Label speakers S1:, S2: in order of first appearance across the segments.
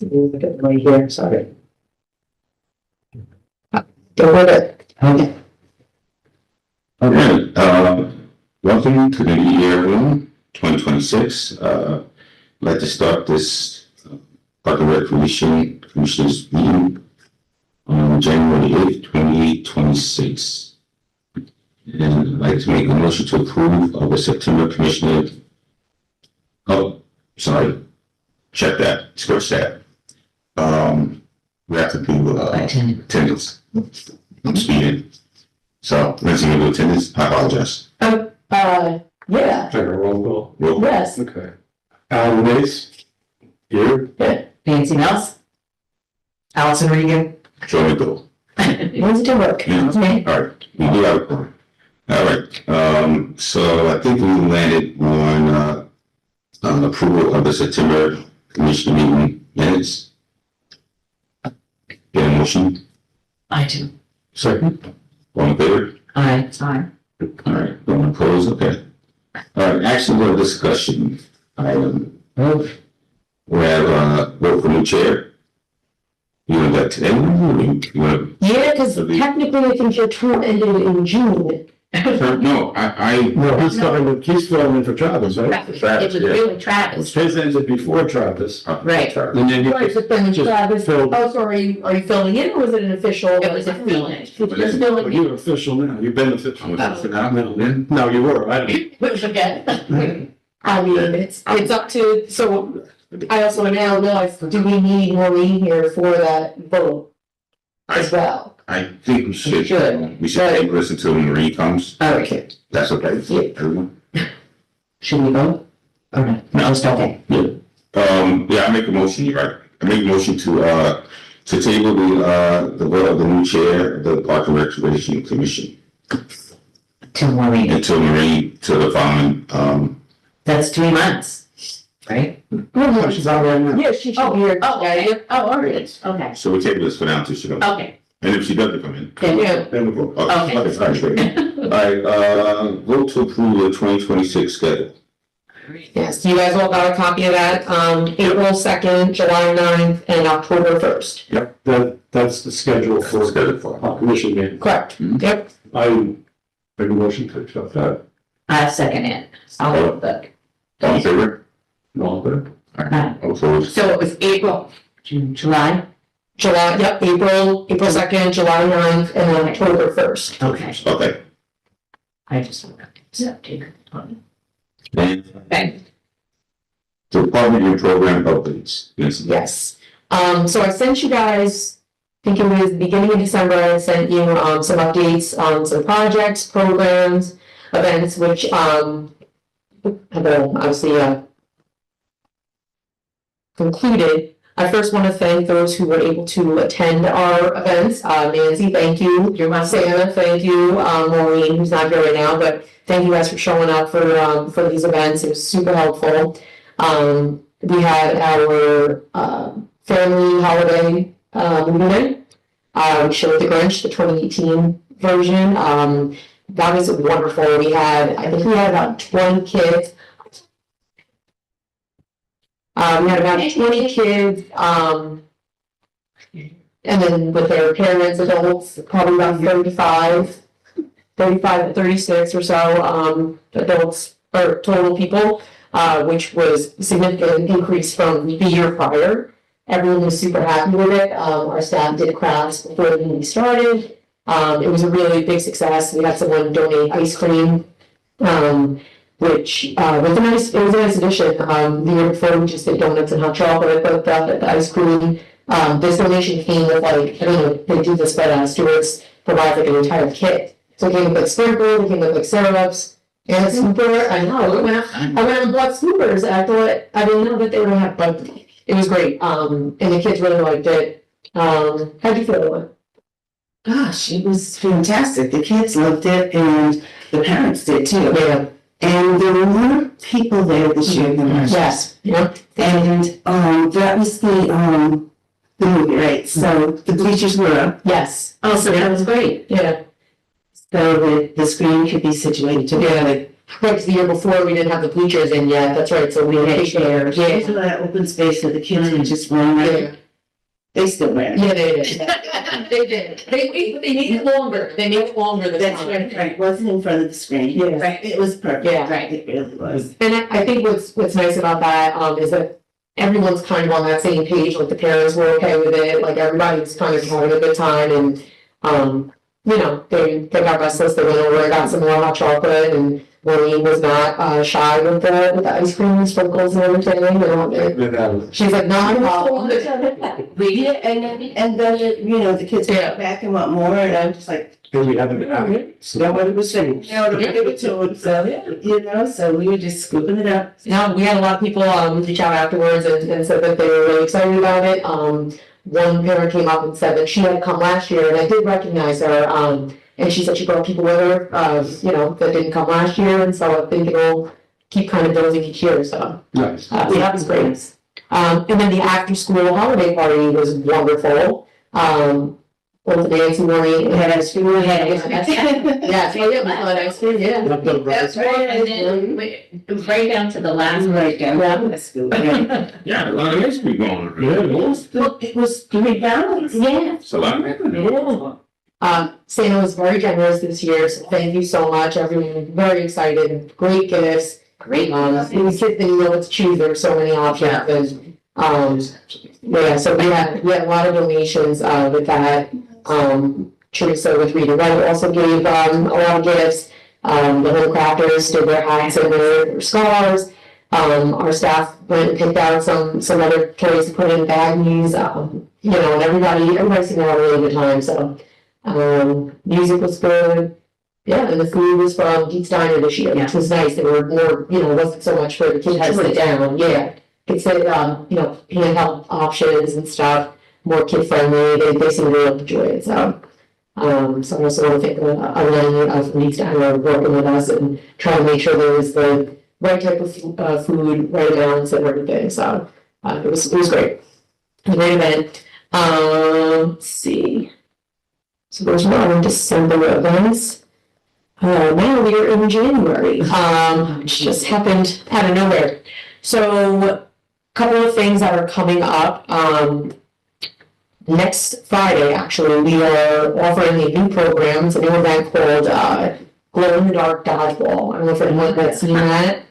S1: Right here, sorry. Go with it. Okay.
S2: Okay, welcome to the New Year Room 2026. I'd like to start this Park and Recreation Commissioners meeting on January 8th, 2026. And I'd like to make a motion to approve of the September Commissioner. Oh, sorry. Check that, scratch that. We have to do attendance. I'm speeding. So, let's see, do attendance. I apologize.
S1: Yeah,
S3: Take a roll call.
S2: Roll.
S1: yes.
S3: Okay. Alan Mace. Here.
S1: Nancy Nelson. Allison Regan.
S2: Joey Go.
S1: When's it to work?
S2: Yeah.
S1: Okay.
S2: All right, we do have a point. All right, so I think we landed on approval of the September Commission meeting minutes. Get a motion,
S1: I do.
S3: Second.
S2: all in favor?
S1: Aye.
S2: All right, don't oppose, okay. All right, action or discussion item. We have, vote for new chair. You want that today? You want
S1: Yeah, because technically I think your term ended in June.
S2: no, I,
S3: No, he's filling in for Travis, right?
S1: It was really Travis.
S3: His ended before Travis.
S1: Right.
S3: And then
S1: Right, but then
S3: just
S1: Travis,
S3: filled-
S1: oh, so are you filling in or was it an official? It was a fill-in. Just filling in.
S3: You're official now. You've been official.
S2: I'm
S3: No, you were. I don't.
S1: Which again, I mean, it's up to, so I also now realize, do we need Maureen here for that vote as well?
S2: I think we should
S1: Should.
S2: listen until Marie comes.
S1: Okay.
S2: That's okay.
S1: Yeah.
S2: Everyone.
S1: Should we vote? Okay. No, it's okay.
S2: Yeah, I make a motion, you're right. I make a motion to table the vote of the new chair of the Park and Recreation Commission
S1: To Maureen.
S2: until Marie, to the following,
S1: That's 3 months, right?
S3: Oh, she's out right now.
S1: Yeah, she should be here.
S4: okay. Oh, all right. Okay.
S2: so we table this for now until she comes.
S4: Okay.
S2: And if she doesn't come in,
S1: Yeah.
S2: then we'll go.
S4: Okay.
S2: All right, great. All right, vote to approve the 2026 schedule.
S1: Yes, you guys all got a copy of that, April 2nd, July 9th, and October 1st.
S3: Yep, that's the schedule for commission meeting.
S1: Correct. Yep.
S3: I make a motion to accept that.
S4: I second it. I'll vote the.
S2: All in favor?
S3: No, but
S2: All opposed?
S4: So it was April, June, July?
S1: April 2nd, July 9th, and then October 1st.
S4: Okay.
S2: Okay.
S4: I just want to accept it.
S2: Then,
S4: Okay.
S2: Department and program updates. Yes.
S1: Yes. So I sent you guys, I think it was the beginning of December, I sent you, some updates on some projects, programs, events, which, have obviously, concluded. I first want to thank those who were able to attend our events. Nancy, thank you.
S4: You're welcome.
S1: Sarah, thank you. Maureen, who's not here right now, but thank you guys for showing up for these events. It was super helpful. We had our family holiday movie. We showed The Grinch, the 2018 version. That was wonderful. I think we had about 20 kids. We had about 20 kids, and then with their parents, adults, probably about 35 to 36 or so, adults or total people, which was a significant increase from the year prior. Everyone was super happy with it. Our staff did crafts before the meeting started. It was a really big success. We had someone donate ice cream, which was a nice addition. The year before we just did donuts and hot chocolate, but the ice cream, this donation came with like, I don't know if they do this, but Stewart's provide like an entire kit. So it came with like sprinkles, it came with like syrups, and super, I know, I went and bought scoopers, and I thought, I didn't know that they were gonna have, but it was great, and the kids really liked it. How'd you feel about it?
S5: Gosh, it was fantastic. The kids loved it and the parents did too.
S1: Yeah.
S5: And there were more people there this year than last year.
S1: Yes, yep,
S5: And, that was the movie, right? So the bleachers were up,
S1: yes,
S4: Oh, so that was great.
S1: yeah.
S5: so the screen could be situated to
S1: Yeah. Right, 'cause the year before, we didn't have the bleachers in yet, that's right, so we had chairs.
S5: There's a lot of open space so the kids can just run
S1: Yeah,
S5: around. They still ran.
S1: yeah, they did. They did. They made it longer. They made it longer this
S5: That's
S1: time.
S5: right, wasn't in front of the screen.
S1: Yeah.
S5: Right, it was perfect.
S1: Yeah.
S5: Right, it really was.
S1: And I think what's nice about that, is that everyone's kind of on that same page, like the parents were okay with it, like everybody's kind of having a good time and, you know, they got restless, they went over and got some more hot chocolate and Winnie was not, shy with the ice cream and sprinkles and everything, you know, she's like, no, I'm not.
S5: We did, and then, you know, the kids
S1: Yeah.
S5: came back and want more, and I'm just like,
S3: And we haven't, nobody was saying.
S5: no, to give it to them, so, you know, so we were just scooping it up.
S1: No, we had a lot of people, reach out afterwards and said that they were really excited about it. One parent came up and said that she had come last year and I did recognize her, and she said she brought people with her, you know, that didn't come last year, and so I think it'll keep kind of building each year, so.
S3: Nice.
S1: So that was great. And then the after-school holiday party was wonderful. Well, the Nancy morning, we had ice cream, we had, yeah, so yeah, we had ice cream, yeah.
S5: That's right.
S4: And then right down to the last.
S5: Right, down
S1: Yeah.
S5: to the school, yeah.
S2: Yeah, a lot of ice cream going on.
S3: Yeah, it was.
S5: It was 3 ballots.
S1: Yeah.
S2: It's a lot of revenue.
S1: Santa was very generous this year, so thank you so much, everyone was very excited, great gifts.
S4: Great.
S1: These kids didn't know what to choose, there were so many options, and, yeah, so we had a lot of donations, with that. Teresa with Reading Right also gave, a lot of gifts. The home crafters did their hats and their scarves. Our staff went and picked out some other toys to put in baggies, you know, and everybody seemed to have a really good time, so. Music was good. Yeah, and the food was from Geeks Diner this year, which was nice. They were more, you know, it wasn't so much for the kids to sit down, yeah. It's a, you know, handheld options and stuff, more kid friendly, they seem to really enjoy it, so. So I also want to thank Elaine from Geeks Diner working with us and trying to make sure there was the right type of food, right amounts and everything, so. It was great. It was a great event. Let's see. So those were all in December events. Now we are in January, which just happened out of nowhere. So a couple of things that are coming up. Next Friday, actually, we are offering a new program. It's a new event called Glow in the Dark Dodgeball. I don't know if anyone has seen that.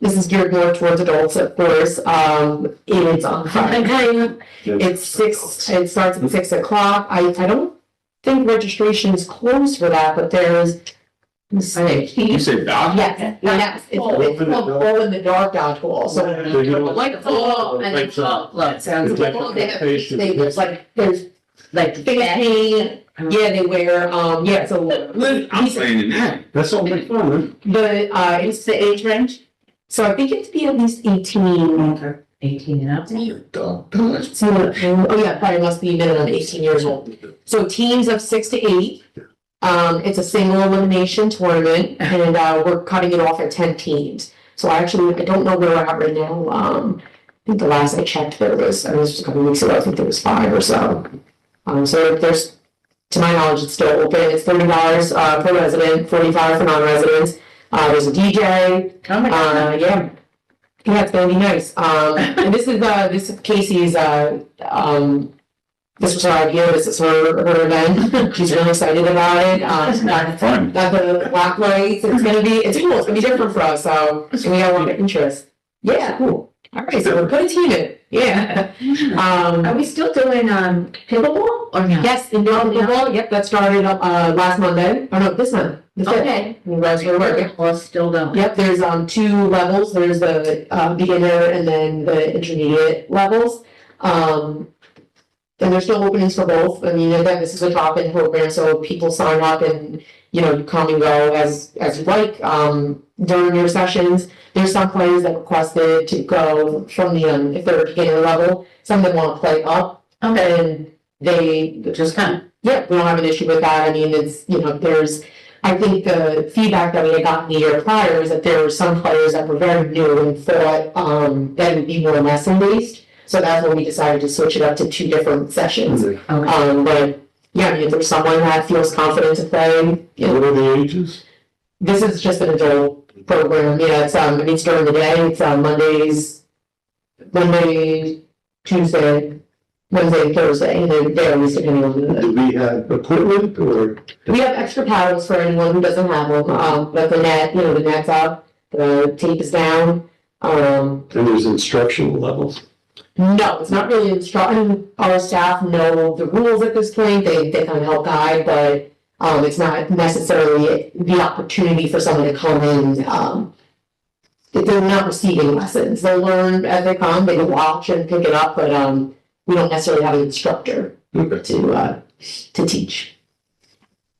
S1: This is geared more towards adults, of course. It's on Friday. It starts at 6 o'clock. I don't think registration is closed for that, but there's.
S2: You said dog?
S1: Yes, it's called Glow in the Dark Dodgeball, so.
S4: Like, oh, and it's all, look, sounds
S3: It's
S4: like.
S3: like-
S1: There's like face paint, yeah, they wear, yeah, so.
S2: I'm playing in that.
S3: That's all my fun,
S1: It's the age range, so I think it's be at least 18.
S4: 18 and up.
S1: So, oh yeah, probably must be minimum 18 years old. So teams of 6 to 8. It's a single elimination tournament and, we're cutting it off at 10 teams. So I don't know where we're at right now. I think the last I checked this was a couple weeks ago, I think there was 5 or so. So there's, to my knowledge, it's still open. It's $30, per resident, $45 for non-residents. There's a DJ.
S4: Oh my God.
S1: Yeah. Yeah, it's gonna be nice. And this is Casey's, this was her idea, this is her event. She's really excited about it.
S2: Fun.
S1: Got the black lights, it's cool, it's gonna be different for us, so, and we got a lot of interest. Yeah, cool. All right, so we're putting a team in, yeah.
S4: Are we still doing, pickleball or no?
S1: Yes, in pickleball, yep, that started up, last Monday, oh no, this month, the 5th.
S4: Okay.
S1: You guys were working.
S4: Well, still don't.
S1: Yep, there's 2 levels, there's the beginner and then the intermediate levels. And there's no openings for both, I mean, again, this is a drop-in program, so people sign up and, you know, you come and go as you like, during your sessions. There's some players that requested to go from the, if they're beginner level, some of them wanna play up, and they
S4: Just kind of.
S1: yeah, we don't have an issue with that, I mean, it's, you know, there's I think the feedback that we had gotten the year prior is that there were some players that were very new and thought, that it would be more lesson based. So that's when we decided to switch it up to 2 different sessions. But yeah, I mean, if there's someone that feels confident to play, you know,
S3: What are the ages?
S1: this is just an adult program. Yeah, it's it's during the day. It's Monday, Tuesday, Wednesday, and Thursday, and then varies depending on the.
S3: Do we have equipment or?
S1: We have extra paddles for anyone who doesn't have them. But the net, you know, the net's up, the tape is down.
S3: And there's instructional levels?
S1: No, it's not really instruction. Our staff know the rules at this point. They kind of help guide, but it's not necessarily the opportunity for someone to come in. They're not receiving lessons. They'll learn as they come. They can watch and pick it up, but we don't necessarily have an instructor to teach.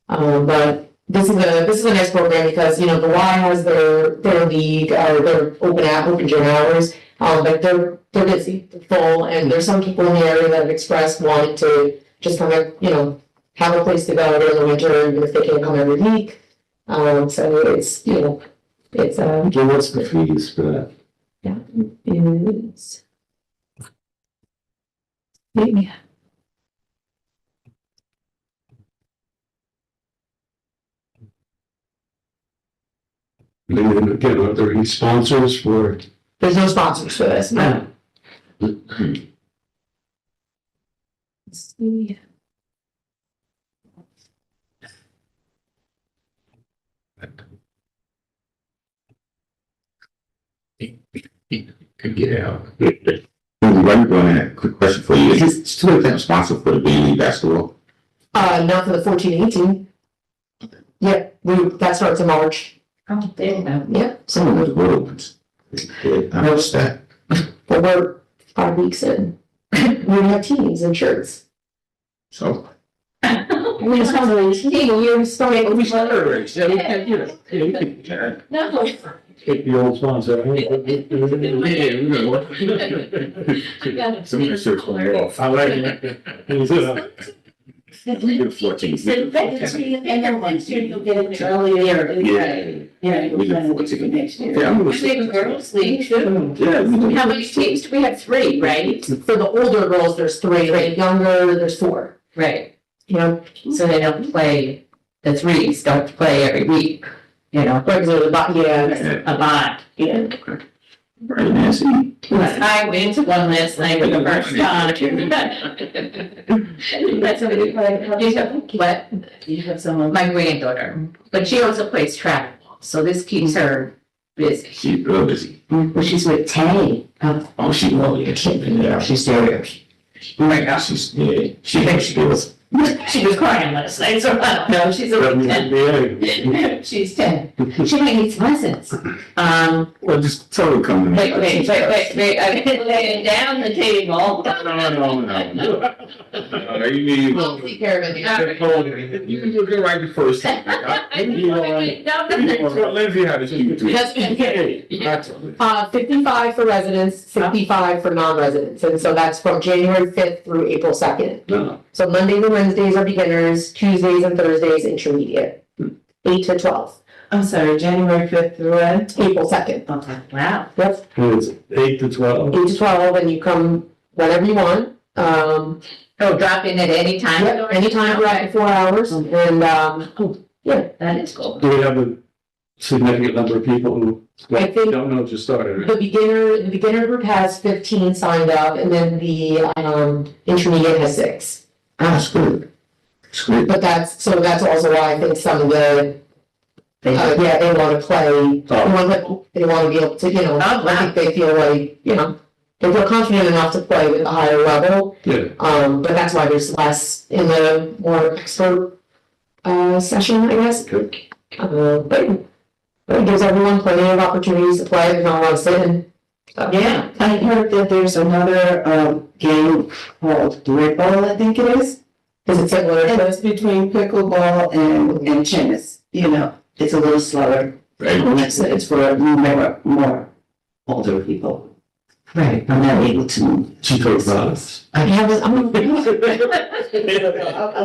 S1: But this is a nice program because, you know, the Y has their league or their open gym hours, but they're busy, they're full, and there's some people in the area that have expressed wanting to just kind of, you know, have a place to go during the winter, even if they can't come every week. So it's, you know, it's
S3: So what's the fees for that?
S1: yeah, it is. Yeah.
S3: And then again, are there any sponsors for?
S1: There's no sponsors for this, no. Let's see.
S3: Could get out.
S2: Right, going ahead, quick question for you. Is this still responsible for the Bailey basketball?
S1: Not for the 14-18. Yeah, that starts in March.
S4: Oh, there you go.
S1: Yeah,
S2: Some of those were opens. I noticed that.
S1: but we're 5 weeks in. We have teams and shirts.
S2: So.
S1: We just have a you're starting.
S3: We started already. Yeah, we can, you know, you can
S4: No.
S3: take the old sponsor.
S2: Some of the shirts were off.
S3: I like it.
S2: You're 14.
S4: And then next year you'll get it earlier.
S2: Yeah.
S4: Yeah.
S2: We did 14.
S4: Next year.
S2: Yeah, I'm gonna
S4: We have a girls' league too.
S2: Yeah, we do.
S4: How many teams do we have? 3, right?
S1: For the older girls, there's 3, right? Younger, there's 4.
S4: Right.
S1: You know,
S4: So they don't play, the 3s don't play every week, you know,
S1: regularly, but yeah,
S4: a lot.
S1: yeah.
S2: Right, Nancy.
S4: I went to one last night for the first time. That's what we play. You have what? You have someone? My granddaughter, but she also plays track, so this keeps her busy.
S2: She's real busy.
S4: Well, she's with Tay.
S2: Oh, she will, yeah, she's there.
S4: Oh my gosh.
S2: She's, yeah, she thinks she was.
S4: She was crying last night, so I don't know, she's only 10. She's 10. She might need some lessons.
S2: Well, just tell her to come to me.
S4: Wait, I've been laying down the table.
S2: No, you need.
S1: We'll take care of it.
S2: You can do it right the first time. Lindsay had to do it.
S1: 55 for residents, 65 for non-residents, and so that's from January 5th through April 2nd.
S3: No.
S1: So Mondays and Wednesdays are beginners, Tuesdays and Thursdays intermediate, 8 to 12,
S5: I'm sorry, January 5th through when?
S1: April 2nd.
S5: Okay.
S4: Wow.
S1: Yep,
S3: And it's 8 to 12.
S1: 8 to 12, and you come whenever you want.
S4: Oh, drop in at any time?
S1: Yep, anytime, right, 4 hours, and, yeah.
S4: That is cool.
S3: Do we have a significant number of people who
S1: I think-
S3: don't know, just started?
S1: The beginner group has 15 signed up, and then the, intermediate has 6.
S2: Ah, that's good. That's good.
S1: But that's also why I think some of the, they wanna play, they wanna be able to, you know,
S4: Oh, wow.
S1: I think they feel like, you know, they feel confident enough to play with a higher level,
S3: Yeah.
S1: but that's why there's less in the more expert, session, I guess.
S3: Good.
S1: But it gives everyone plenty of opportunities to play, if not want to sit in. So,
S5: Yeah, I heard that there's another, game called Ripple, I think it is.
S1: Is it similar to
S5: It's between pickleball and tennis, you know, it's a little slower.
S2: Right.
S5: And it's for more older people. Right, I'm not able to.
S3: She goes us.
S1: I haven't, I'm.
S5: I'm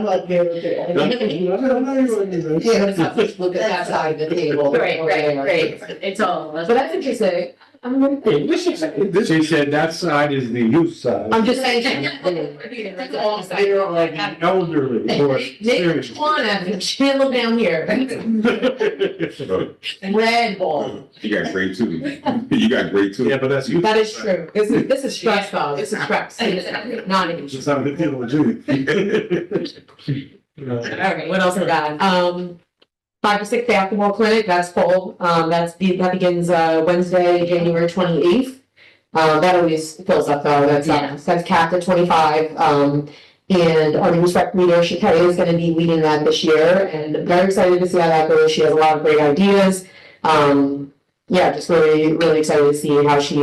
S5: not there with it.
S1: Look at that side of the table.
S4: Right. It's all.
S1: But that's interesting.
S3: She said that side is the youth side.
S1: I'm just saying.
S3: They're like elderly or
S1: Nick, Juana, she look down here. Red ball.
S2: You got grade 2. You got grade 2.
S3: Yeah, but that's youth.
S1: That is true. This is stress though. This is stress. Not even.
S3: Just how to deal with you.
S1: All right, what else we got? 5 to 6 basketball clinic, that's full. That begins, Wednesday, January 28th. That always fills up though. That's capped at 25. And our new rec leader, Shakay, is gonna be leading that this year, and I'm very excited to see how that goes. She has a lot of great ideas. Just really excited to see how she,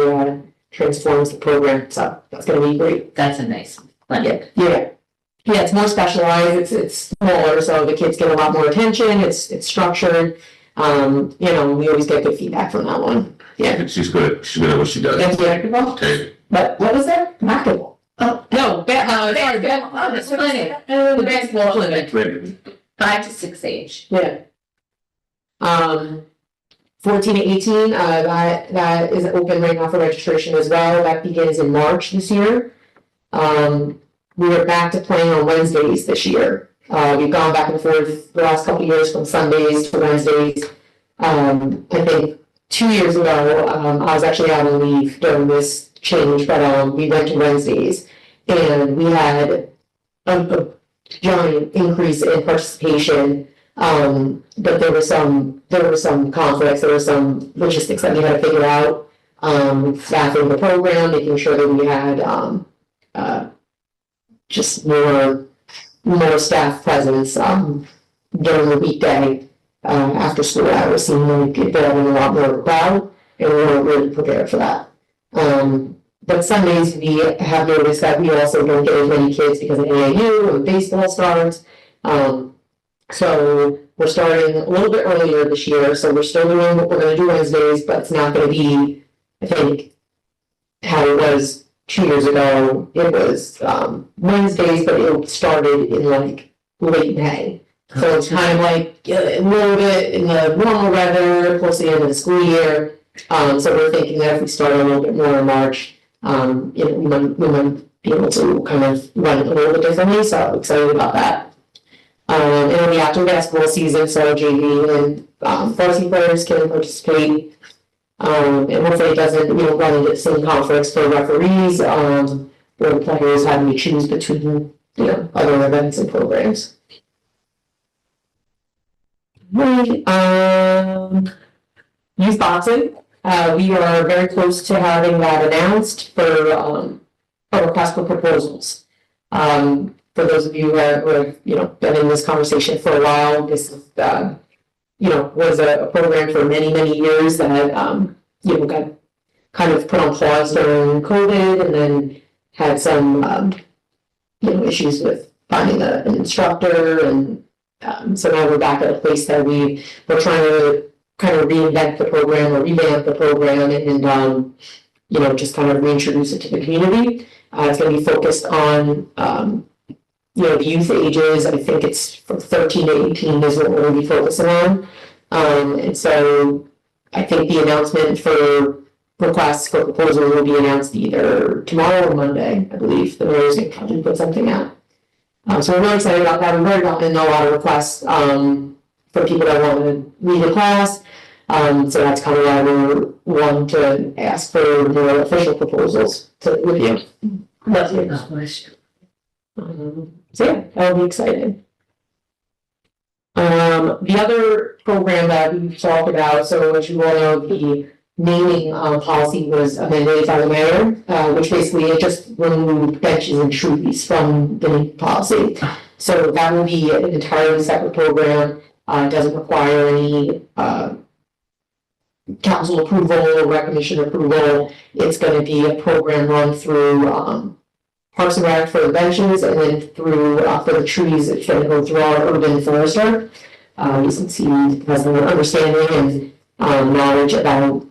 S1: transforms the program. So that's gonna be great.
S4: That's a nice one.
S1: Yeah, it's more specialized, it's smaller, so the kids get a lot more attention, it's structured. We always get good feedback from that one. Yeah.
S2: She's good at what she does.
S1: That's basketball?
S2: Okay.
S1: What was that? Basketball? Oh, no,
S4: basketball. Oh, the clinic.
S1: The basketball clinic.
S4: 5 to 6 age.
S1: Yeah. 14 to 18, that is open right now for registration as well, that begins in March this year. We are back to playing on Wednesdays this year. We've gone back and forth the last couple of years from Sundays to Wednesdays. I think 2 years ago, I was actually out on leave during this change, but we went to Wednesdays, and we had a giant increase in participation. But there were some conflicts, there were some logistics that we had to figure out. Staffing the program, making sure that we had just more staff presence during the weekday after school hours, seemed like it building a lot more crowd, and we weren't really prepared for that. But Sundays we have noticed that we also don't get as many kids because of AAU and baseball starts. So we're starting a little bit earlier this year, so we're still doing what we're gonna do Wednesdays, but it's not gonna be, I think, how it was 2 years ago. It was Wednesdays, but it started in like late May. So it's kind of like a little bit in the normal weather, close to the end of the school year. So we're thinking that if we start a little bit more in March, we might be able to kind of run it a little bit differently. So excited about that. And then the after basketball season, so JV and varsity players can participate. And hopefully it doesn't, run into the same conflicts for referees, where the players having to choose between, other events and programs. Youth boxing, we are very close to having that announced for a request for proposals. For those of you who have, been in this conversation for a while, this is, was a program for many years that, got kind of put on pause during COVID, and then had some, issues with finding an instructor, and so now we're back at a place that we're trying to kind of reinvent the program or revamp the program, and just kind of reintroduce it to the community. It's going to be focused on the youth ages. I think it's from 13 to 18 is what we're going to be focusing on. And so I think the announcement for requests for proposals will be announced either tomorrow or Monday, I believe. The mayor's going to probably put something out. So we're really excited about that. We've already gotten a lot of requests for people that want to lead a class. So that's kind of why we're wanting to ask for more official proposals to review. So yeah, that'll be exciting. The other program that we've talked about, so as you all know, the naming policy was amended by the mayor, which basically it just removed benches and trees from the naming policy. So that will be an entirely separate program. It doesn't require any council approval or recognition approval. It's going to be a program run through Parks and Rec for the benches, and then through for the trees, it's going to go through our urban forester. Since he has an understanding and knowledge about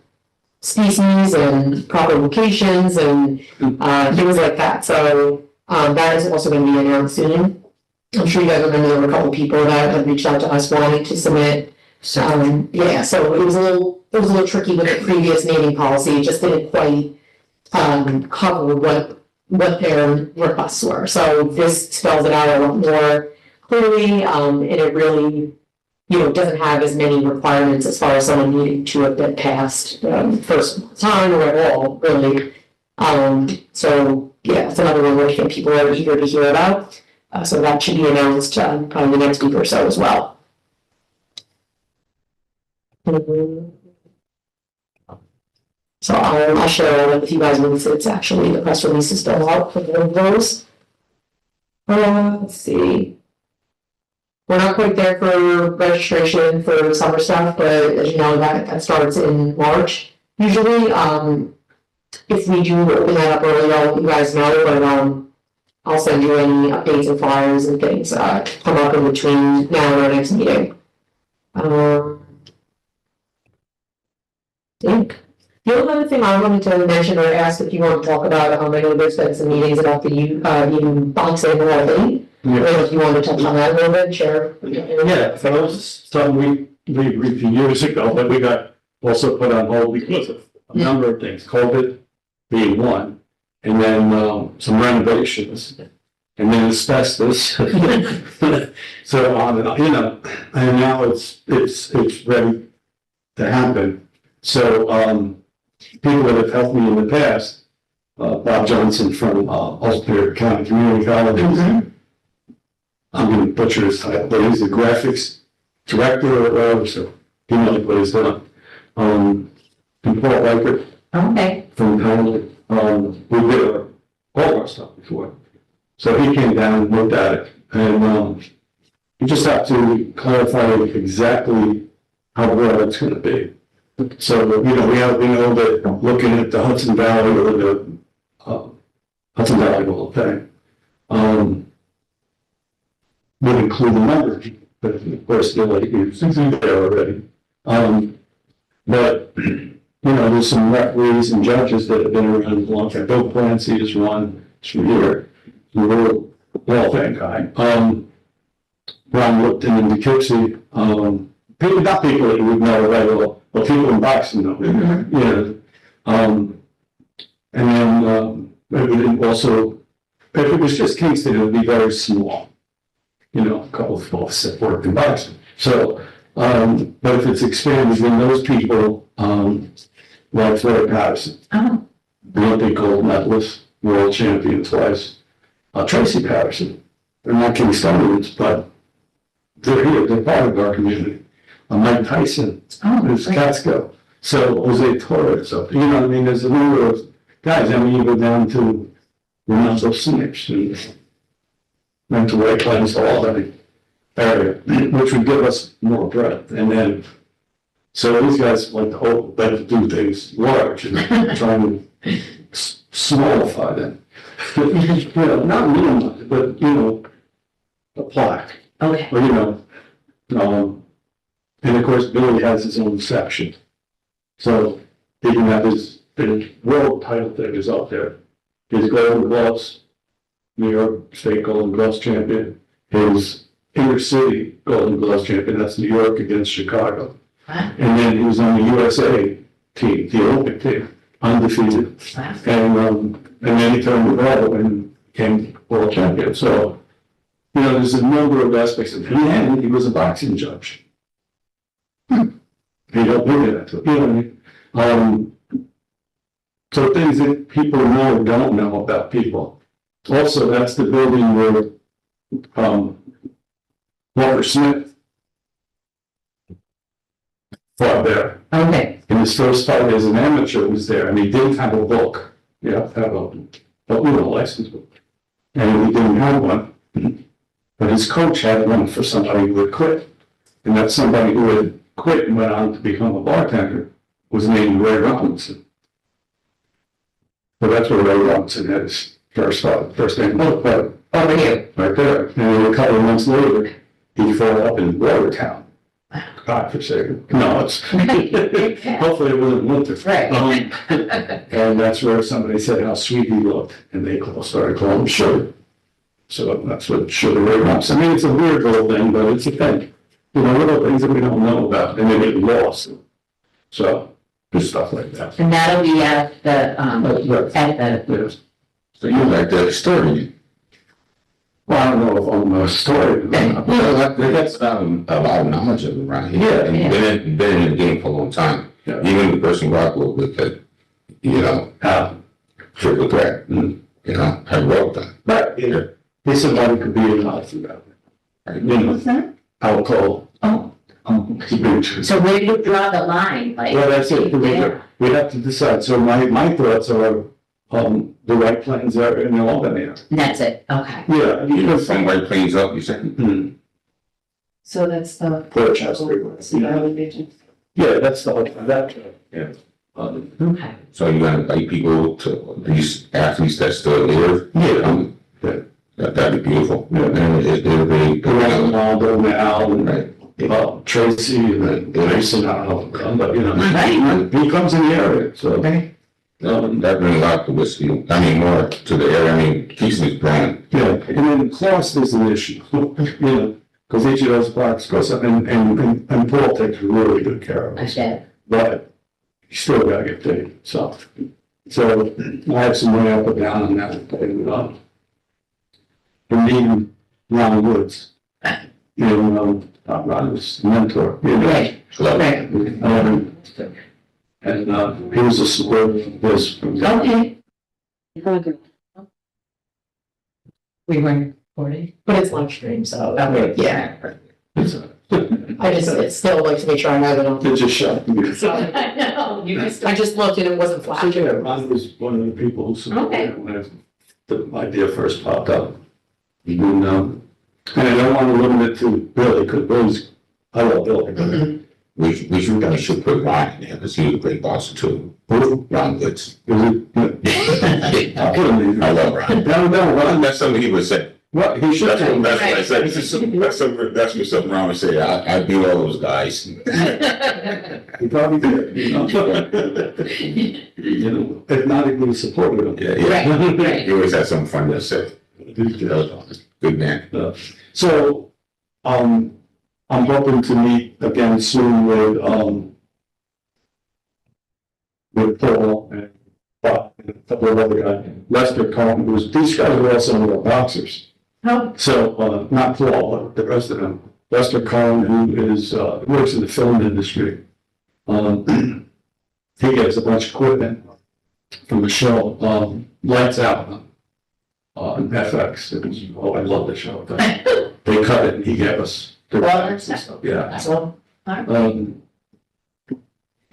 S1: species and proper locations and, things like that. So, that is also gonna be announced soon. I'm sure you guys remember there were a couple people that had reached out to us wanting to submit. Yeah, so it was a little tricky with the previous naming policy, it just didn't quite, cover what their requests were. So this spells it out a lot more clearly, and it really, doesn't have as many requirements as far as someone needing to have been passed, first time or at all, really. So, yeah, it's another one which I think people are eager to hear about. So that should be announced, probably the next week or so as well. So I'll share all with you guys once it's actually, the press release is still out for both of those. Let's see. We're not quite there for registration for summer stuff, but as you know, that starts in March usually. If we do open that up early, I'll let you guys know, but I'll send you any updates and flyers and things come up in between now and our next meeting. Think. The only other thing I wanted to mention or ask if you want to talk about, I know there's been some meetings about the even boxing already. I don't know if you want to touch on that a little bit, share.
S3: Yeah, so that was something we agreed a few years ago, but we got also put on hold because of a number of things, COVID being one, and then some renovations, and then asbestos. So on and and now it's ready to happen. So people that have helped me in the past, Bob Johnson from Ulster County Community College. I'm going to butcher his title, but he's the graphics director or whatever, so he knows what he's done. And Paul Reichert
S4: Okay.
S3: from Conley, we did all our stuff before. So he came down and looked at it, and you just have to clarify exactly how broad it's going to be. So, we know that looking at the Hudson Valley or the Hudson Valley whole thing, would include the numbers, but of course, they're like, it's there already. But, there's some referees and judges that have been around a long time. Bill Clancy is one, from here, the World Hall of Fame guy. Ron Lipton in Poughkeepsie, not people that you would know right well, but people in boxing know. And then it would also, if it was just Kingston, it would be very small. A couple of folks that work in boxing. So, but if it's expanded, then those people, like Floyd Patterson, Olympic gold medalist, world champion twice, Tracy Patterson, they're not Kingstonians, but they're here, they're part of our community. Mike Tyson, who's Catskill. So Jose Torres, so, there's a number of guys. You go down to Ronaldo Snitch and mental White Plains, all that area, which would give us more breadth. And then, so these guys like to do things large and trying to smallify them. Not minimize, but, a plaque.
S4: Okay.
S3: Or, and of course, Billy has his own section. So he can have his world title thing is up there. His Golden Gloves, New York State Golden Gloves champion. His inner city Golden Gloves champion, that's New York against Chicago.
S4: Wow.
S3: And then he was on the USA team, the Olympic team, undefeated.
S4: Wow.
S3: And then he turned the ball and became world champion. So, there's a number of aspects of him. And he was a boxing judge. He don't look at it. So things that people know or don't know about people. Also, that's the building where Walter Smith fought there.
S4: Okay.
S3: In his first fight as an amateur was there, and he didn't have a book. You have to have a license book. And he didn't have one. But his coach had one for somebody who had quit. And that somebody who had quit and went on to become a bartender was named Ray Robinson. So that's where Ray Robinson had his first name. Over here. Right there. And then a couple of months later, he fell up in Watertown. God forsake. No, it's, hopefully it wasn't winter.
S4: Right.
S3: And that's where somebody said how sweet he looked, and they started calling him Sugar. So that's what Sugar Ray wants. I mean, it's a weird little thing, but it's a thing. You know, little things that we don't know about, and they get lost. So, just stuff like that.
S4: And that'll be at the, at the,
S3: Yes.
S2: So you like the historian?
S3: Well, I don't know if I'm a historian.
S2: Well, that's a lot of knowledge of around here.
S3: Yeah.
S2: And been in the game for a long time.
S3: Yeah.
S2: Even the person Rock with that, you know, triple threat, you know, have worked on.
S3: But, yeah, he's somebody who could be an author about it. You know,
S4: that?
S3: alcohol.
S4: Oh,
S3: He's been to.
S4: so where do you draw the line? Like,
S3: Well, that's it.
S4: Yeah.
S3: We have to decide. So my thoughts are, the White Plains are in Albany.
S4: And that's it, okay.
S3: Yeah,
S2: You know, from White Plains up, you said?
S5: So that's the.
S3: Portchester. Yeah, that's the whole, that.
S2: Yeah.
S4: Okay.
S2: So you're gonna invite people to these athletes that still live?
S3: Yeah.
S2: That'd be beautiful.
S3: Yeah.
S2: And it'll be,
S3: Ronaldo now,
S2: right.
S3: and Tracy, and then Mason, I don't know if he'll come, but you know,
S4: Right.
S3: he comes in the area, so.
S2: Okay. That brings a lot of publicity, I mean, more to the area, I mean, Keystone is brand.
S3: Yeah, and then cost is an issue, you know, because each of those parks goes up, and Paul takes really good care of
S4: I
S3: us.
S4: said,
S3: But you still gotta get paid, so I have some money I put down on that, and, we're meeting Ron Woods. And, Ron's mentor, you know.
S4: right,
S2: Love it.
S4: right,
S3: And, he was a supporter of this.
S4: okay. We weren't recording?
S1: But it's live stream, so,
S4: Okay.
S1: yeah,
S3: It's
S1: it's still like to make sure I know that I'm.
S3: It just shocked me.
S4: I know, you just.
S1: I just looked and it wasn't
S3: So,
S1: flashing.
S3: yeah, Ron was one of the people who supported it when the idea first popped up. And I don't want to limit it to Billy, because Billy's, I love Billy.
S1: Mhm.
S2: We should put Ron in there, because he was a great boss too. Ron Woods.
S3: I'll put him in.
S2: I love Ron.
S3: No, Ron,
S2: That's something he would say.
S3: well, he should.
S2: That's what
S3: have.
S2: I said. That's what something Ron would say. I beat all those guys.
S3: He probably did, you know. You know, if not, he would have supported him.
S2: Yeah,
S4: Right, right.
S2: He always had something fun to say. Good man.
S3: So, I'm hoping to meet again soon with Paul and Bob and a couple of other guys, Lester Cohen, these guys are all some of the boxers.
S4: Oh,
S3: So, not Paul, but the rest of them. Lester Cohen, who is, works in the film industry. He gets a bunch of equipment from the show, Lights Out, on FX. It was, oh, I love the show. They cut it and he gave us the graphics and stuff, yeah.
S1: So,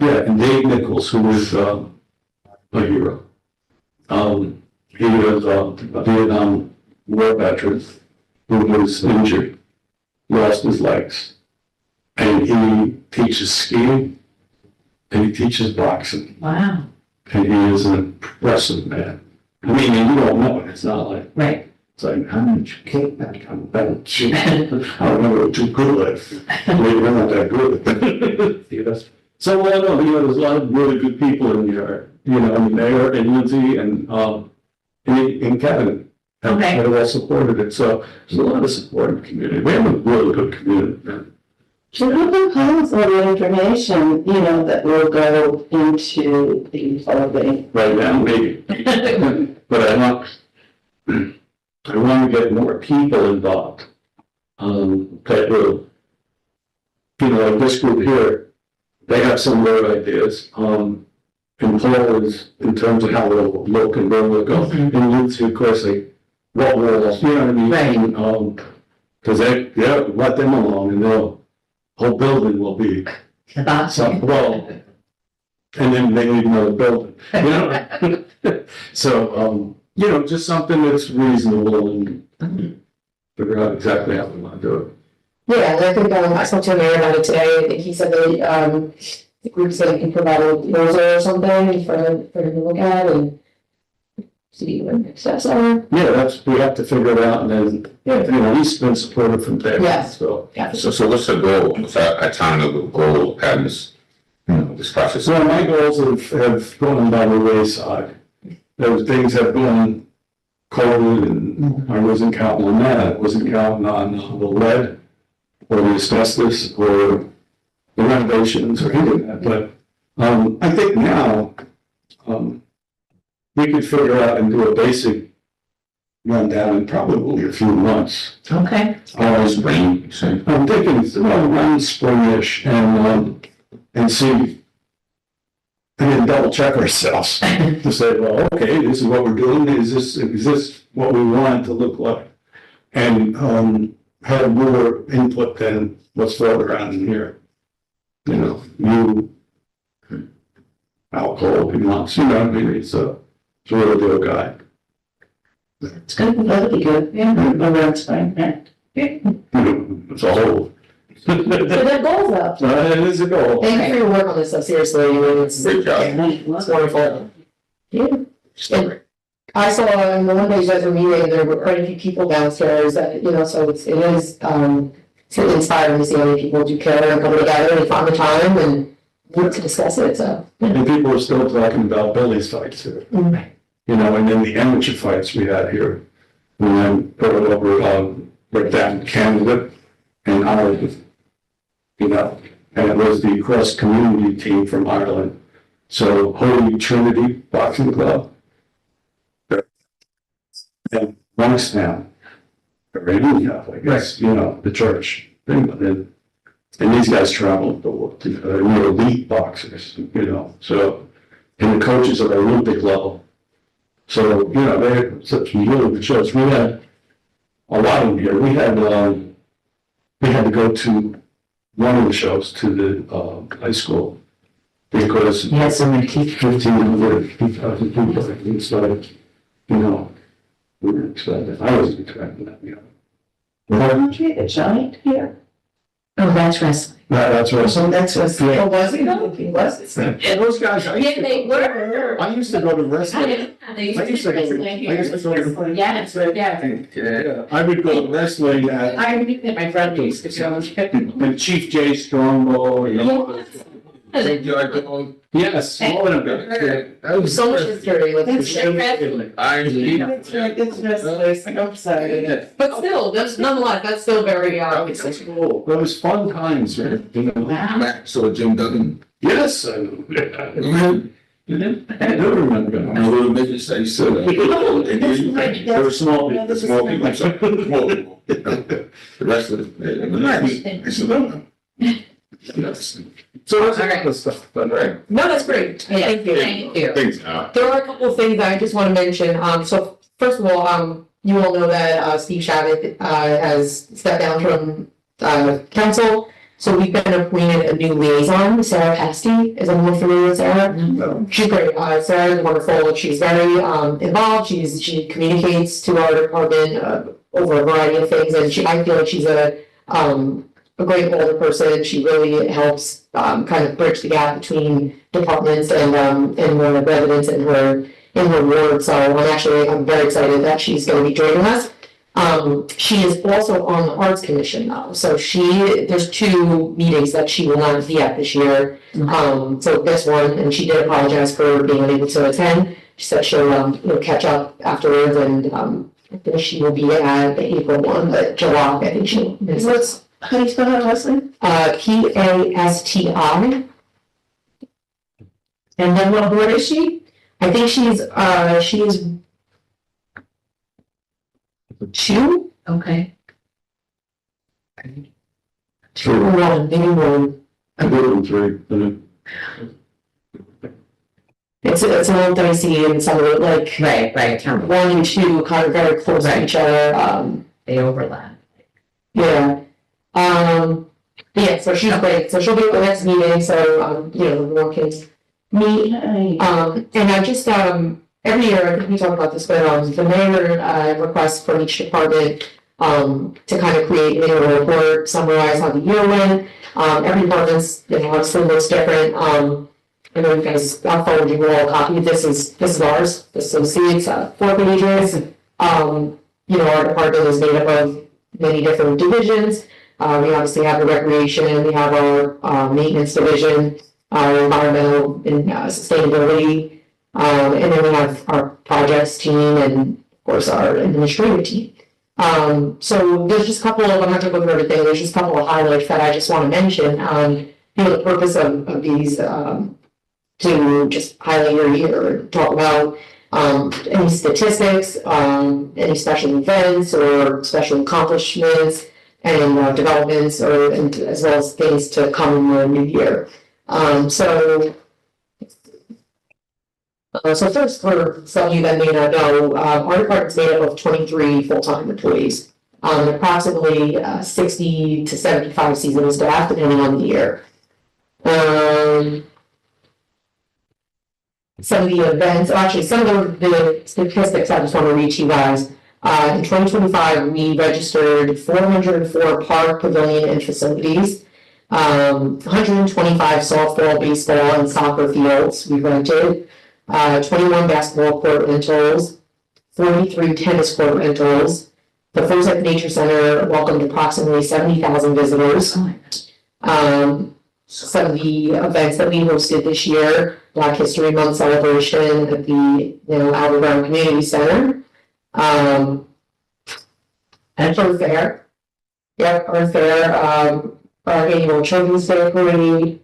S3: Yeah, and Dave Nichols, who was, a hero. He was, a Vietnam War veteran who was injured, lost his legs. And he teaches skiing and he teaches boxing.
S4: wow,
S3: And he is an impressive man. I mean, you don't know it, it's not like,
S4: right.
S3: it's like, how did you kick that kind of bench? I don't know, we're too good at it. Maybe we're not that good. Yes. So, well, no, you know, there's a lot of really good people in here, you know, and Mayor and Lindsay and Kevin.
S4: Okay.
S3: Have all supported it, so there's a lot of support in the community. We have a really good community, man.
S5: Should we have comments on the information, you know, that will go into the following?
S3: Right now, maybe. But I want to get more people involved. That will, you know, like this group here, they have some great ideas. And Paul is, in terms of how they'll look and where we'll go. And Lindsay, of course, what will, you know what I mean?
S4: Right.
S3: Because they let them alone and they'll, whole building will be
S4: The box.
S3: some, well, and then they need another building, you know? So, you know, just something that's reasonable and figure out exactly how we want to do it.
S1: yeah, I think, I spoke to a mayor about it today, I think he said that, the group said he can provide a proposal or something for him to look at, and see what next steps are.
S3: Yeah, we have to figure it out, and then, he's been supportive from there.
S1: Yes.
S3: So,
S2: So what's the goal? What's our time goal of having this, this process?
S3: so my goals have gone by the wayside. Those things have gone cold, and I wasn't counting on that. I wasn't counting on the lead, or the asbestos, or the renovations, or any of that. But I think now we could figure out and do a basic rundown in probably a few months.
S4: Okay.
S2: Spring, you say?
S3: I'm thinking around springish and see, and then double check ourselves to say, well, okay, this is what we're doing. Is this what we want it to look like? And have more input than what's floating around in here. Alcohol, he wants, he's a real deal guy.
S5: It's good, that'll be good, yeah, that's fine, yeah.
S3: It's a whole.
S1: So that goals up.
S3: It is a goal.
S1: Thank you for your work on this stuff, seriously, I mean, it's
S2: Great job.
S1: it's wonderful. Yeah. And I saw in the one day you guys were meeting, there were quite a few people downstairs that, so it is, it's inspiring to see how many people do care and come together and find the time and want to discuss it, so.
S3: And people are still talking about Billy's fights here.
S1: Mm.
S3: And then the amateur fights we had here. And then put it over, right down Canada and Ireland. And it was the cross community team from Ireland. So Holy Trinity Boxing Club. And Youngstown. Arabian Catholic, guess, the church thing, but then, and these guys traveled the world, they're elite boxers, so, and the coaches at the Olympic level. So, they had such really good shows. We had a lot of them here. We had to go to one of the shows to the high school because
S1: You had so many people.
S3: 1,500, 2,000 people, and started, we were expecting, I wasn't expecting that,
S5: The giant here.
S4: Oh, that's wrestling.
S3: That's what I
S5: So
S3: said.
S5: that's what,
S3: Yeah.
S5: was it? Was it?
S3: And those guys,
S4: Yeah, they were.
S3: I used to go to wrestling.
S4: They used to
S3: I used to go to.
S4: Yes, yeah.
S3: Yeah, I would go to wrestling at,
S4: I knew that my friend used to go.
S3: and Chief Jay Strongbow, Yes, all of them.
S1: There's so much history with
S5: That's
S1: this.
S5: It's wrestlers, I'm sorry.
S1: But still, that's nonetheless, that's still very,
S3: It's such cool. It was fun times, man.
S2: So Jim Duggan,
S3: Yes, I do. I do remember.
S2: a little midget say so.
S3: They were small people.
S2: Small people, small people. The rest of it,
S3: So that's
S4: All right.
S3: the stuff, but right.
S1: no, that's great. Thank you.
S4: Thank you.
S2: Thanks,
S1: There are a couple of things that I just want to mention. So first of all, you all know that Steve Shabbat has stepped down from council. So we've been appointed a new liaison, Sarah Pasty. Is anyone familiar with Sarah? She's great. Sarah is wonderful. She's very involved. She communicates to our department over a variety of things, and I feel like she's a great older person. She really helps kind of bridge the gap between departments and the residents in her ward. So I'm very excited that she's going to be joining us. She is also on the Arts Commission now, so there's 2 meetings that she will not be at this year. So this one, and she did apologize for being unable to attend. She said she'll catch up afterwards, and I think she will be at the April one, but July, I think she is.
S5: How do you spell that last name?
S1: Pasti.
S5: And then what board is she?
S1: I think she's 2
S4: Okay.
S1: or 1, maybe 1.
S3: I did it 3.
S1: It's a little dicey and some of it like
S4: Right.
S1: 1 and 2 kind of very close to each other.
S4: They overlap.
S1: Yeah. Yeah, so she's great. So she'll be at the next meeting, so everyone can meet. And I just every year, I think we talk about this, but the mayor requests from each department to kind of create a report, summarize how the year went. Every department's obviously looks different. I know you guys, I'll forward you all a copy, this is ours, the associates, 4 pages. Our department is made up of many different divisions. We obviously have the recreation, we have our maintenance division, our environmental and sustainability, and then we have our projects team and of course our administrative team. So there's just a couple of, I'm not gonna go through everything, there's just a couple of highlights that I just want to mention. The purpose of these, to just highlight your year, talk about any statistics, any special events or special accomplishments and developments, or and as well as things to come in the new year. So first, for some of you that may not know, our department is made up of 23 full-time employees, approximately 60 to 75 seasonal staff, depending on the year. Some of the events, actually, some of the statistics I just want to read to you guys. In 2025, we registered 404 park, pavilion, and facilities, 125 softball, baseball, and soccer fields we rented, 21 basketball court rentals, 43 tennis court rentals. The Forsyth Nature Center welcomed approximately 70,000 visitors. Some of the events that we hosted this year: Black History Month celebration at the Albert Brown Community Center, and Earth Fair. Yep, Earth Fair, our annual Children's Day parade,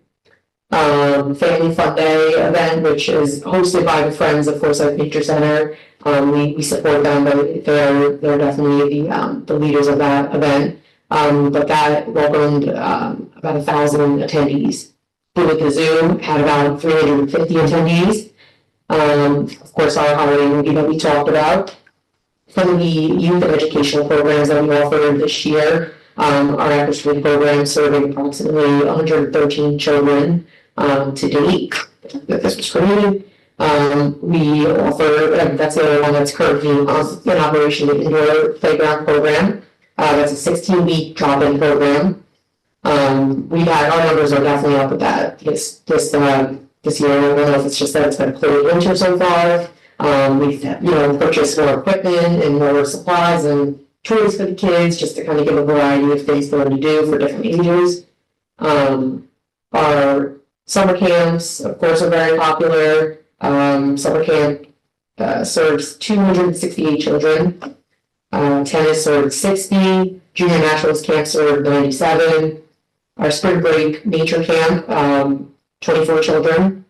S1: Family Fun Day event, which is hosted by the Friends of Forsyth Nature Center. We support them, but they're definitely the leaders of that event. But that welcomed about 1,000 attendees. Food at the Zoo had about 350 attendees. Of course, our holiday movie that we talked about. Some of the youth and educational programs that we offered this year, our after-school program serving approximately 113 children to date. This was created. We offer, that's the other one that's currently in operation, the indoor playground program. That's a 16-week drop-in program. Our numbers are definitely up with that this year. I don't know if it's just that it's been a cold winter so far. We've purchased more equipment and more supplies and toys for the kids, just to kind of give a variety of things for them to do for different ages. Our summer camps, of course, are very popular. Summer camp serves 268 children. Tennis served 60. Junior Naturals Camp served 97. Our spring break nature camp, 24 children.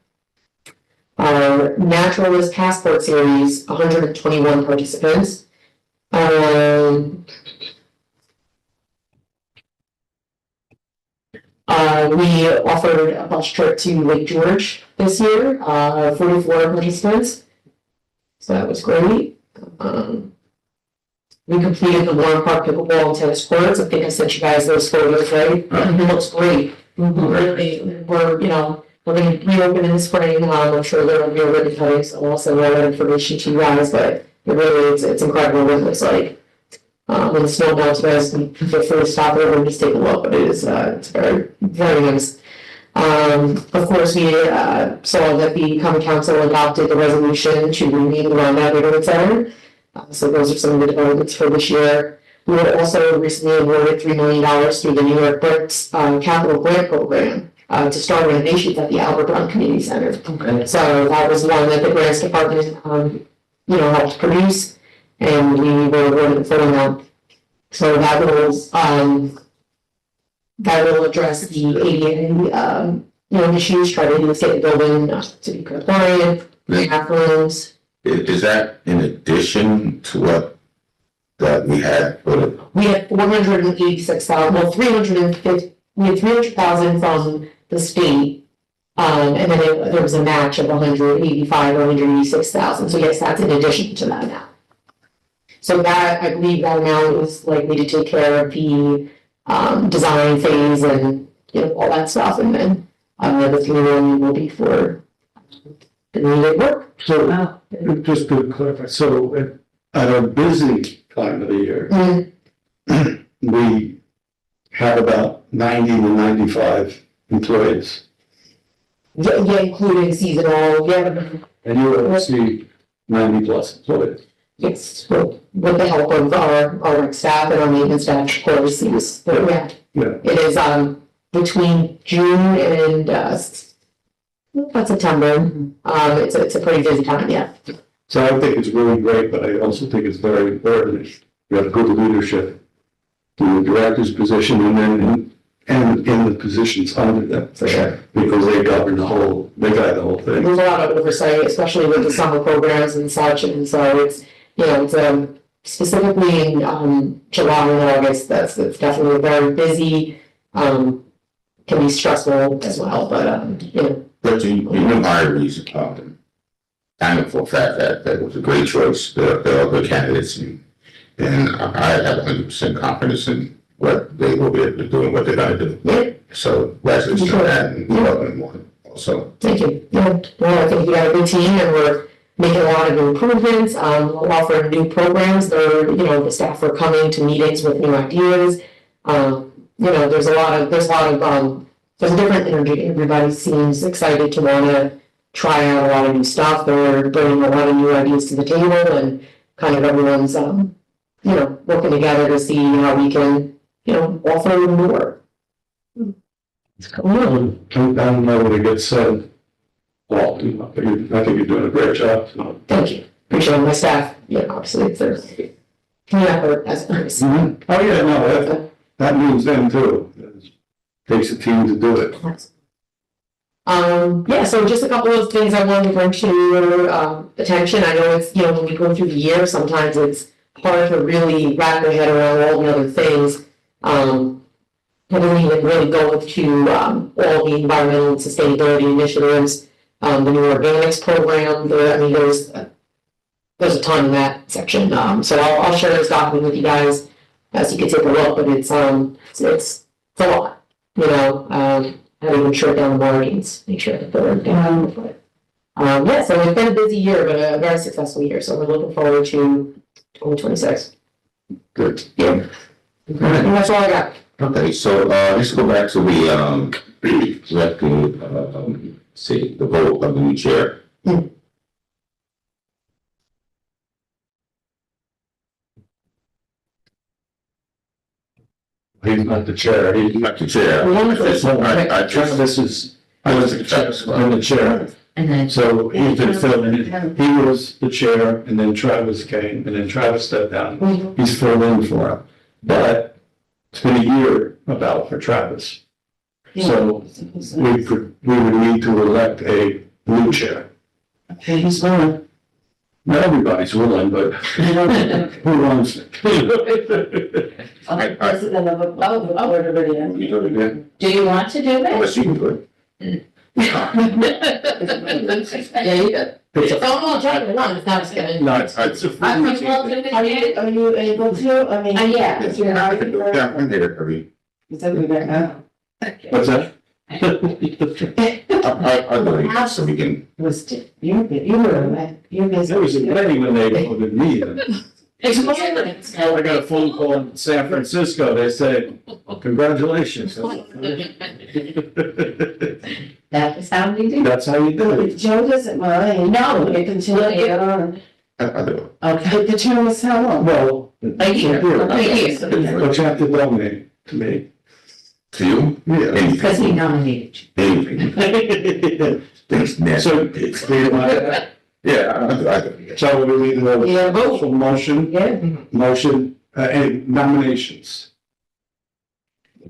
S1: Our Naturalist Passport Series, 121 participants. We offered a bus trip to Lake George this year, 44 participants. So that was great. We completed the Warren Park pickleball and tennis courts. I think I sent you guys those photos, right? It looks great. Really, we're going to reopen in the spring. I'm sure there will be a ribbon cutting, so I'll also roll that information to you guys. But it's incredible what it looks like. When the snow melts, you guys can feel free to stop over and just take a look. But it's very, very nice. Of course, we saw that the Common Council adopted the resolution to rename the Ron Neighborhood Center. So those are some of the developments for this year. We were also recently awarded $3 million through the New York Bricks Capital Grant Program to start renovations at the Albert Brown Community Center. Okay. So that was one that the grants department, helped produce, and we were awarded the full amount. So that will address the ADA, issues, try to get the building to be compliant, bathrooms.
S2: Is that in addition to what that we had for the?
S1: We had 486,000, well, 350, we had 300,000 from the state. And then there was a match of 185 or 186,000. So yes, that's in addition to that now. So that, I believe that amount is likely to take care of the design phase and all that stuff, and then the 3 million will be for the needed work.
S3: So, just to clarify, so at a busy time of the year, we have about 90 to 95 employees.
S1: Yeah, including seasonal, yeah,
S3: And you oversee 90+ employees.
S1: it's with the help of our staff and our maintenance staff, of course, yeah.
S3: Yeah.
S1: It is, between June and, about September, it's a pretty busy time, yeah.
S3: So I think it's really great, but I also think it's very important that you have good leadership in the director's position and then in the positions under them.
S1: For sure.
S3: Because they govern they guide the whole thing.
S1: There's a lot of oversight, especially with the summer programs and such, and so it's, it's, specifically in, July and August, it's definitely very busy, can be stressful as well, but.
S2: But you know, Iries, I know for a fact that that was a great choice. They're all good candidates, and I have 100% confidence in what they will be able to do and what they're going to do.
S1: Yeah.
S2: So congratulations on that, and welcome more also.
S1: Thank you. Yeah, well, I think we got a good team and we're making a lot of improvements, we're offering new programs. The staff are coming to meetings with new ideas. There's a lot of, there's a different energy. Everybody seems excited to want to try out a lot of new stuff. They're bringing a lot of new ideas to the table and kind of everyone's, working together to see how we can, offer more.
S3: I don't know what it gets said. Well, I think you're doing a great job.
S1: Thank you. Appreciate my staff. Obviously it's their team effort as always.
S3: Oh, yeah, no, that means them too. It takes a team to do it.
S1: So just a couple of things I wanted to bring to your attention. I know it's, when we go through the year, sometimes it's hard to really wrap your head around all the other things. I didn't even really go into all the environmental and sustainability initiatives, the new organics program. There's a ton in that section. So I'll share this document with you guys as you can take a look, but it's a lot, I even short down the margins, make sure that they're down. But, so it's been a busy year, but a very successful year. So we're looking forward to 2026.
S2: Good.
S1: Yeah.
S2: All right.
S1: And that's all I got.
S2: Okay, so let's go back to the the vote of the new chair.
S3: He's not the chair. He's
S2: Not the chair.
S3: Travis is the chair.
S4: And then.
S3: So he's been filling in. He was the chair and then Travis came and then Travis stepped down. He's filled in for him. But it's been a year about for Travis. So we would need to elect a new chair.
S5: Okay, who's going?
S3: Not everybody's willing, but who wants it?
S5: President of a board of it.
S3: You do it again.
S4: Do you want to do it?
S2: Unless you can do it.
S1: Yeah, you got. Oh, John, one, it's not as good.
S3: No, it's a
S4: I'm able to do it.
S5: Are you able to? I mean.
S4: Yeah.
S2: Yeah, I'm there, Kirby.
S5: Is that we there now?
S3: What's that?
S2: I'll do it, so we can.
S5: You were away. You're busy.
S3: There was a wedding when they voted me.
S4: It's
S3: I got a phone call in San Francisco. They said, congratulations.
S4: That is how we do.
S3: That's how you do it.
S5: If Joe doesn't mind.
S4: No.
S5: We can continue to get on.
S2: I'll do it.
S4: Okay.
S5: The term is how long?
S3: Well,
S4: A year.
S3: but you have to nominate to me.
S2: To you?
S3: Yeah.
S4: Because he nominated you.
S2: Anything. Things nasty.
S3: So, do you want that?
S2: Yeah, I do it.
S3: So we need a
S1: Yeah, vote.
S3: full motion, and nominations.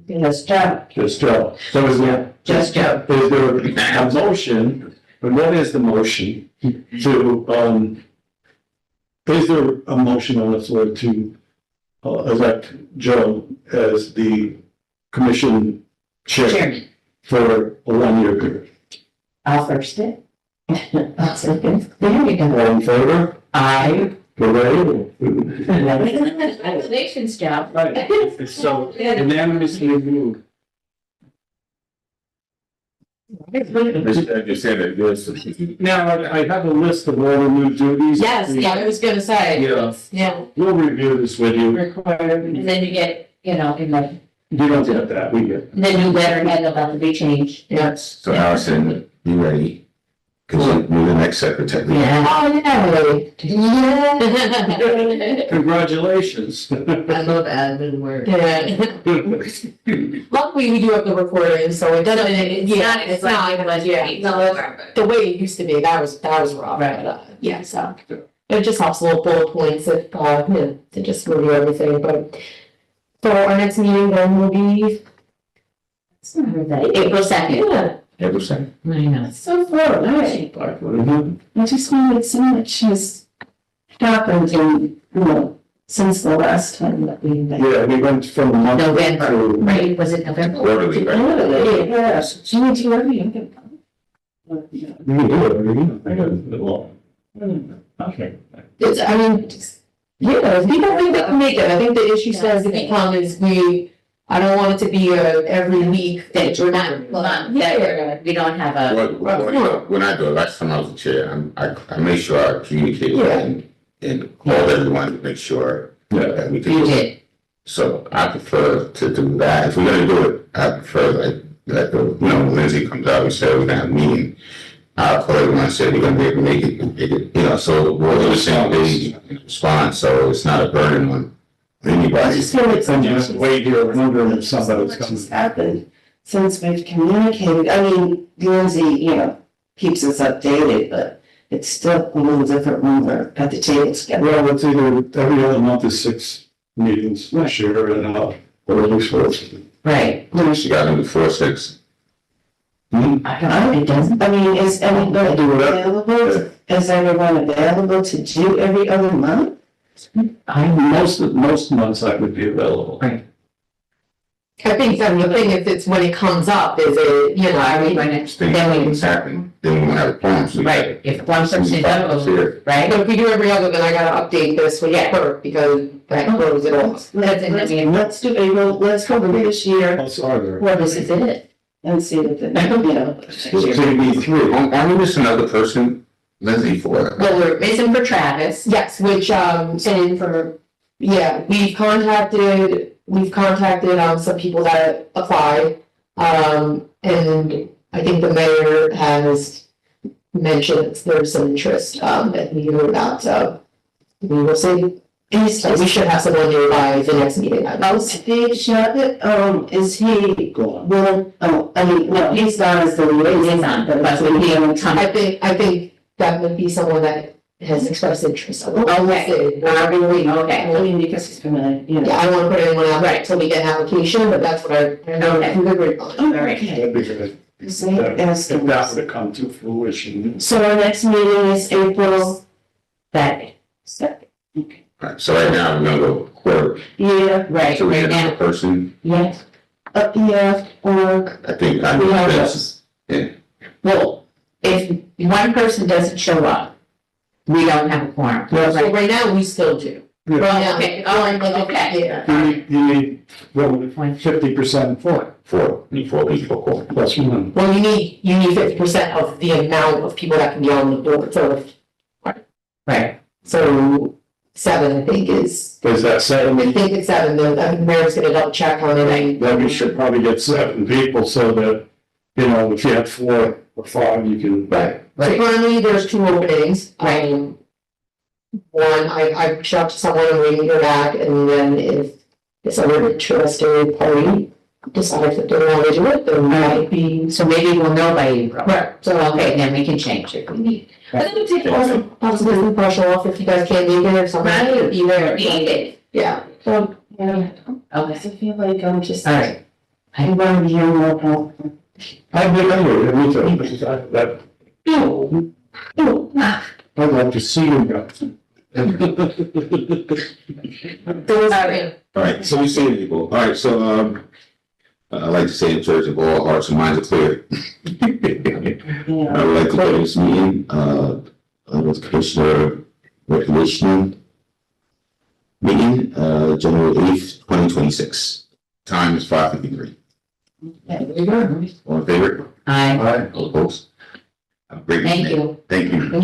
S5: Yes, Joe.
S3: Just Joe. So is there?
S4: Just Joe.
S3: Is there a motion, and what is the motion to, is there a motion on the floor to elect Joe as the commission chair
S4: Chairman.
S3: for a 1-year period?
S5: I'll first it.
S4: I'll second. There you go.
S3: All in favor?
S4: Aye.
S3: Hooray.
S4: Congratulations, Joe.
S3: Right, it's so unanimously moved.
S2: I just said that this.
S3: Now, I have a list of all the new duties.
S1: Yes, yeah, I was gonna say.
S3: Yeah.
S1: Yeah.
S3: We'll review this with you.
S4: And then you get, in the
S3: You don't get that, we get.
S4: new letterhead about the big change.
S1: Yes.
S2: So Allison, be ready. Cause you're the next secretary.
S4: Yeah.
S1: Oh, yeah.
S3: Congratulations.
S4: I love admin work.
S1: Yeah. Luckily, we do have the recording, so it doesn't, it's not, yeah, no, the way it used to be, that was rough,
S4: Right.
S1: but, yeah, so. It just helps little bullet points if, to just review everything, but. So our next meeting then will be.
S4: April 2nd.
S1: Yeah.
S2: April 2nd.
S4: I know.
S5: It's so far away. I just wanted so much has happened in, since the last time that we met.
S3: Yeah, we went from a month
S4: November,
S3: to.
S4: right? Was it November?
S2: Quarterly, right?
S5: Yes, Jimmy, do you ever even?
S3: We can do it, we can. I don't know. Okay.
S1: It's, I mean, yeah, if people think they can make it, I think the issue says to become is I don't want it to be every week that you're not.
S4: That we don't have a,
S2: When I do it, last time I was the chair, I made sure I communicated and called everyone to make sure that we
S4: you
S2: could.
S4: did.
S2: So I prefer to do that. If we're gonna do it, I prefer like Lindsay comes out and says we're gonna have a meeting. I'll call everyone and say we're gonna be able to make it, so we're on the same page and respond, so it's not a burden on
S5: I
S2: anybody.
S5: just feel like so
S3: And you
S5: much
S3: have to wait here wondering if
S5: so
S3: somebody's
S5: much
S3: coming.
S5: has happened since we've communicated. I mean, Lindsay, keeps us updated, but it's still a little different when we're at the table together.
S3: Well, it's either every other month is 6 meetings this year and, or at least 4.
S4: Right.
S2: She got into 4-6.
S4: I don't know, it doesn't.
S5: I mean, is everybody
S3: Do that.
S5: available? Is everyone available to do every other month?
S3: Most months I would be available.
S4: Right.
S1: I think that the thing is, it's when it comes up, is it,
S4: Are we going to,
S2: Things
S4: then we,
S2: happen, then we won't have a problem. So we
S4: right, if one person
S2: gotta-
S4: does,
S2: Here.
S4: right?
S1: so if we do every other, then I gotta update this with her, because that closes it off.
S5: Let's do April, let's cover this year
S3: How are there?
S4: Well, this is it.
S5: and see what the,
S3: So it'd be 3.
S2: Are we missing another person, Lindsay, for?
S4: Well, we're missing for Travis.
S1: Yes, which, and for, yeah, we've contacted, some people that applied. And I think the mayor has mentioned there's some interest, that we heard about, so we will see. So we should have someone new by the next meeting.
S5: Steve Shabbat, is he
S3: Go on.
S5: willing, no, he's not as the liaison, but that's when he will come.
S1: I think that would be someone that has expressed interest. So we'll
S4: Okay.
S1: see.
S4: Okay.
S5: I mean, because he's gonna,
S1: Yeah, I don't wanna put anyone out right till we get an application, but that's what I agree on.
S5: Oh,
S3: That'd
S5: okay.
S3: be good.
S5: So ask
S3: If
S5: him.
S3: that would have come to fruition.
S5: So our next meeting is April
S4: That,
S5: 2nd.
S2: Right, so right now, we're gonna go quarter,
S5: Yeah,
S4: right,
S2: so we
S4: right
S2: have
S4: now,
S2: a person,
S4: yes.
S5: yeah, or,
S2: I think,
S5: We have
S2: that's,
S4: Well, if one person doesn't show up, we don't have a quorum.
S1: So right now, we still do.
S3: Yeah.
S1: Right now.
S4: Okay, all right, okay.
S1: Yeah.
S3: You need, well, 50%
S2: four people call.
S3: plus 1.
S1: Well, you need 50% of the amount of people that can be on the board,
S4: Right,
S1: so 7, I think is,
S3: Is that 7?
S1: I think it's 7, though, I think Mary's gonna double check on it, and
S3: Then we should probably get 7 people so that, if you had 4 or 5, you can.
S1: Right. So
S4: right,
S1: currently, there's 2 openings. One, I reached out to someone and waiting to hear back, and then if someone interested party decides that they want to do it, then might be.
S4: so maybe we'll know by April.
S1: Right, so,
S4: Okay, then we can change it if we need.
S1: I think we take also possibly pressure off if you guys can't make it or something.
S4: Right.
S1: Be there.
S4: Needed.
S1: Yeah, so,
S5: yeah, I
S4: Okay,
S5: feel like I'm just.
S4: all right.
S5: I want to hear more about.
S3: I'd be anyway, me too, because that, I'd like to see you guys.
S1: there was,
S2: All right, so we see people, all right, so, I'd like to say in church, if all hearts and minds are clear.
S5: Yeah.
S2: I would like to close this meeting, with Commissioner Recreation meeting, January 8th, 2026. Time is 5:53.
S1: there you go.
S2: All in favor?
S4: Aye.
S3: All right.
S2: All opposed? Have a great
S4: Thank
S2: evening.
S4: you.
S2: Thank you.